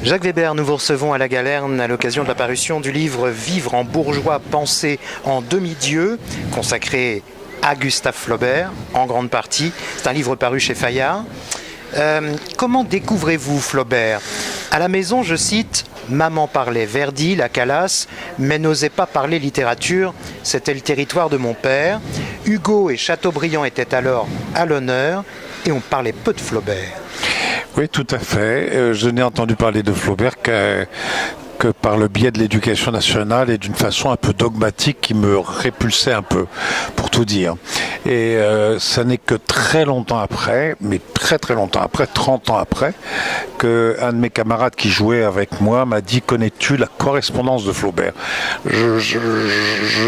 Jacques Weber, nous vous recevons à la Galerne à l'occasion de la parution du livre Vivre en bourgeois, penser en demi-dieu, consacré à Gustave Flaubert, en grande partie. C'est un livre paru chez Fayard. Comment découvrez-vous Flaubert? À la maison, je cite, « Maman parlait Verdi, la Calas, mais n'osait pas parler littérature, c'était le territoire de mon père. Hugo et Chateaubriand étaient alors à l'honneur et on parlait peu de Flaubert. » Oui, tout à fait. Je n'ai entendu parler de Flaubert que par le biais de l'éducation nationale et d'une façon un peu dogmatique qui me répulsait un peu, pour tout dire. Et ça n'est que très longtemps après, mais très longtemps après, 30 ans après, qu'un de mes camarades qui jouait avec moi m'a dit « Connais-tu la correspondance de Flaubert ?»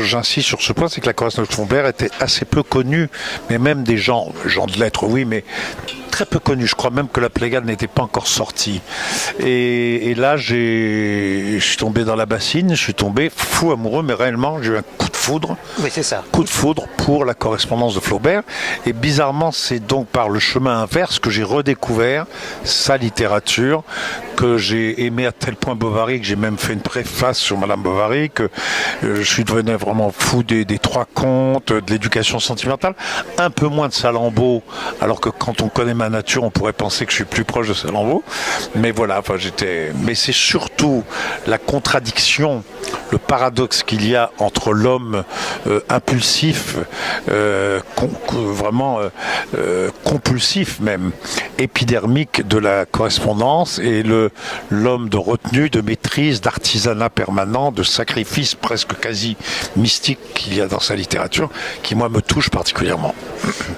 J'insiste sur ce point, c'est que la correspondance de Flaubert était assez peu connue, mais même des gens de lettres, oui, mais très peu connu. Je crois même que la Pléiade n'était pas encore sortie. Et là, je suis tombé dans la bassine, je suis tombé fou amoureux, mais réellement, j'ai eu un coup de foudre. Oui, c'est ça. Coup de foudre pour la correspondance de Flaubert. Et bizarrement, c'est donc par le chemin inverse que j'ai redécouvert sa littérature, que j'ai aimé à tel point Bovary, que j'ai même fait une préface sur Madame Bovary, que je suis devenu vraiment fou des trois contes, de l'éducation sentimentale, un peu moins de Salammbô, alors que quand on connaît ma nature, on pourrait penser que je suis plus proche de Salammbô. Mais voilà, enfin, mais c'est surtout la contradiction, le paradoxe qu'il y a entre l'homme impulsif, vraiment compulsif même, épidermique de la correspondance et l'homme de retenue, de maîtrise, d'artisanat permanent, de sacrifice presque quasi mystique qu'il y a dans sa littérature, qui moi me touche particulièrement.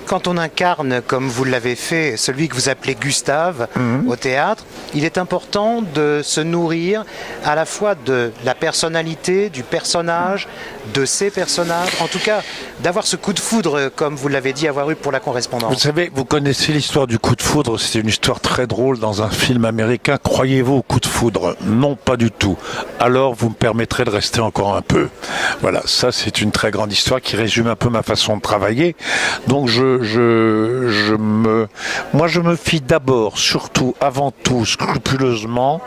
Quand on incarne, comme vous l'avez fait, celui que vous appelez Gustave au théâtre, il est important de se nourrir à la fois de la personnalité, du personnage, de ses personnages, en tout cas d'avoir ce coup de foudre, comme vous l'avez dit avoir eu pour la correspondance. Vous savez, vous connaissez l'histoire du coup de foudre, c'est une histoire très drôle dans un film américain. Croyez-vous au coup de foudre? Non, pas du tout. Alors vous me permettrez de rester encore un peu. Voilà, ça c'est une très grande histoire qui résume un peu ma façon de travailler. Donc moi je me fie d'abord, surtout, avant tout, scrupuleusement,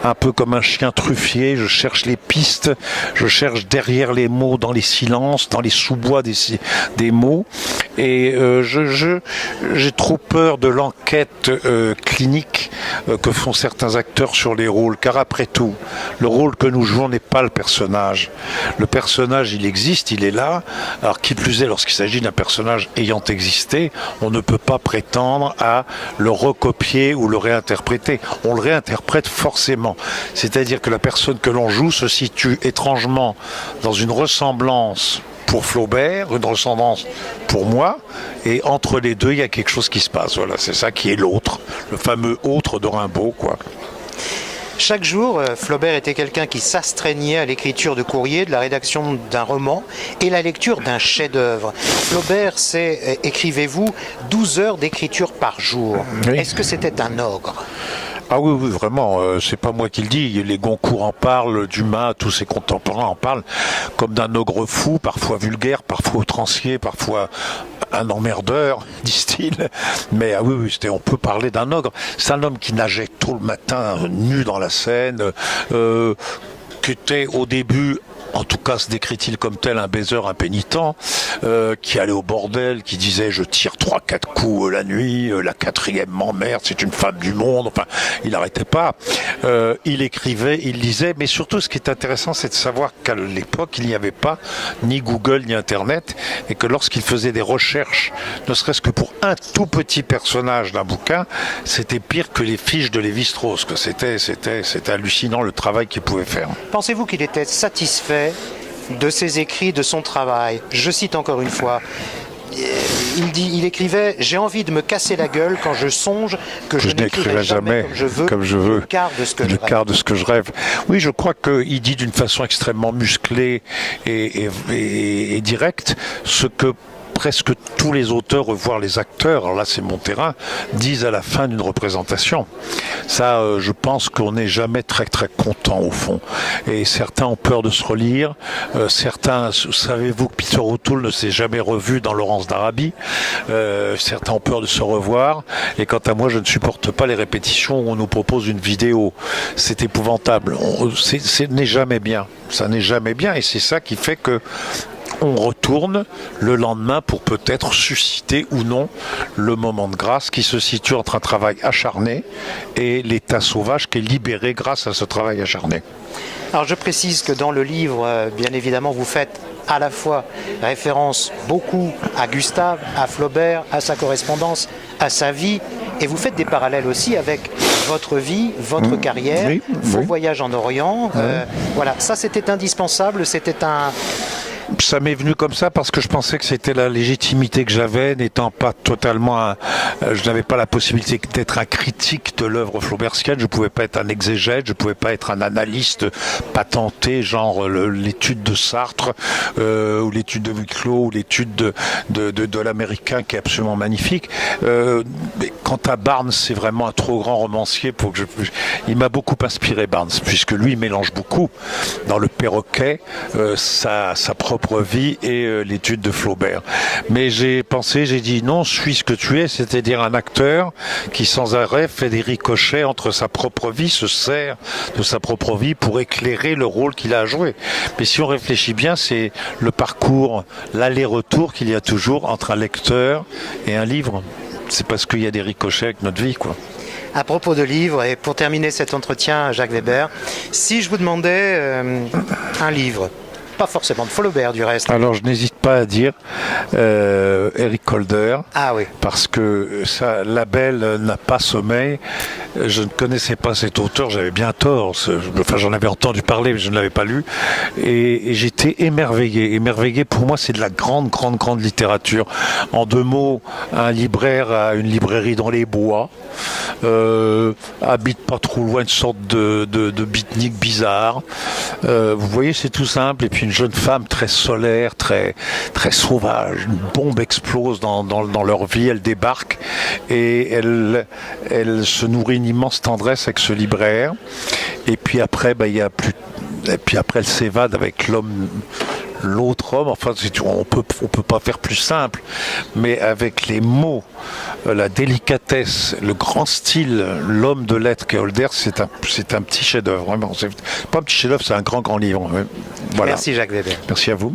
un peu comme un chien truffier, je cherche les pistes, je cherche derrière les mots, dans les silences, dans les sous-bois des mots, et j'ai trop peur de l'enquête clinique que font certains acteurs sur les rôles, car après tout, le rôle que nous jouons n'est pas le personnage. Le personnage, il existe, il est là, alors qui plus est, lorsqu'il s'agit d'un personnage ayant existé, on ne peut pas prétendre à le recopier ou le réinterpréter. On le réinterprète forcément. C'est-à-dire que la personne que l'on joue se situe étrangement dans une ressemblance pour Flaubert, une ressemblance pour moi, et entre les deux, il y a quelque chose qui se passe. Voilà, c'est ça qui est l'autre, le fameux autre de Rimbaud, quoi. Chaque jour, Flaubert était quelqu'un qui s'astreignait à l'écriture de courrier, de la rédaction d'un roman et la lecture d'un chef-d'œuvre. Flaubert, c'est, écrivez-vous, 12 heures d'écriture par jour. Oui. Est-ce que c'était un ogre ? Ah oui, oui, vraiment, c'est pas moi qui le dis, les Goncourt en parlent, Dumas, tous ses contemporains en parlent, comme d'un ogre fou, parfois vulgaire, parfois outrancier, parfois un emmerdeur, disent-ils. Mais ah oui, oui, on peut parler d'un ogre. C'est un homme qui nageait tôt le matin, nu dans la Seine, qui était au début, en tout cas se décrit-il comme tel, un baiser impénitent, qui allait au bordel, qui disait je tire 3-4 coups la nuit, la quatrième m'emmerde, c'est une femme du monde, enfin il n'arrêtait pas. Il écrivait, il lisait, mais surtout ce qui est intéressant c'est de savoir qu'à l'époque il n'y avait pas ni Google ni Internet, et que lorsqu'il faisait des recherches, ne serait-ce que pour un tout petit personnage d'un bouquin, c'était pire que les fiches de Lévi-Strauss, que c'était hallucinant le travail qu'il pouvait faire. Pensez-vous qu'il était satisfait de ses écrits, de son travail? Je cite encore une fois. Il écrivait « J'ai envie de me casser la gueule quand je songe que je n'écrirai jamais comme je veux, le quart de ce que je rêve. » Oui, je crois qu'il dit d'une façon extrêmement musclée et directe ce que presque tous les auteurs, voire les acteurs, alors là c'est mon terrain, disent à la fin d'une représentation. Ça, je pense qu'on n'est jamais très très content au fond. Et certains ont peur de se relire. Certains, savez-vous que Peter O'Toole ne s'est jamais revu dans Laurence d'Arabie. Certains ont peur de se revoir. Et quant à moi, je ne supporte pas les répétitions où on nous propose une vidéo. C'est épouvantable. Ce n'est jamais bien. Ça n'est jamais bien. Et c'est ça qui fait que on retourne le lendemain pour peut-être susciter ou non le moment de grâce qui se situe entre un travail acharné et l'état sauvage qui est libéré grâce à ce travail acharné. Alors je précise que dans le livre, bien évidemment, vous faites à la fois référence beaucoup à Gustave, à Flaubert, à sa correspondance, à sa vie, et vous faites des parallèles aussi avec votre vie, votre carrière, vos voyages en Orient. Voilà, ça c'était indispensable, c'était un... Ça m'est venu comme ça parce que je pensais que c'était la légitimité que j'avais, n'étant pas totalement je n'avais pas la possibilité d'être un critique de l'œuvre flaubertienne, je pouvais pas être un exégète, je pouvais pas être un analyste patenté, genre l'étude de Sartre, ou l'étude de Wicklow, ou l'étude de l'américain qui est absolument magnifique. Mais quant à Barnes, c'est vraiment un trop grand romancier pour que il m'a beaucoup inspiré Barnes, puisque lui il mélange beaucoup dans Le Perroquet sa propre vie et l'étude de Flaubert. Mais j'ai dit non, suis ce que tu es, c'est-à-dire un acteur qui sans arrêt fait des ricochets entre sa propre vie, se sert de sa propre vie pour éclairer le rôle qu'il a à jouer. Mais si on réfléchit bien, c'est le parcours, l'aller-retour qu'il y a toujours entre un lecteur et un livre. C'est parce qu'il y a des ricochets avec notre vie, quoi. À propos de livres, et pour terminer cet entretien, Jacques Weber, si je vous demandais un livre, pas forcément de Flaubert du reste. Alors je n'hésite pas à dire Eric Holder. Ah oui. Parce que ça, La Belle n'a pas sommeil. Je ne connaissais pas cet auteur, j'avais bien tort. Enfin, j'en avais entendu parler, mais je ne l'avais pas lu. Et j'étais émerveillé. Émerveillé, pour moi, c'est de la grande littérature. En 2 mots, un libraire a une librairie dans les bois. Habite pas trop loin, une sorte de beatnik bizarre. Vous voyez, c'est tout simple. Et puis une jeune femme très solaire, très sauvage. Une bombe explose dans leur vie, elle débarque et elle se nourrit une immense tendresse avec ce libraire. Et puis après, elle s'évade avec l'autre homme, enfin on peut pas faire plus simple, mais avec les mots, la délicatesse, le grand style, l'homme de lettres qu'est Holder, c'est un petit chef-d'œuvre, vraiment. C'est pas un petit chef-d'œuvre, c'est un grand livre. Voilà. Merci Jacques Weber. Merci à vous.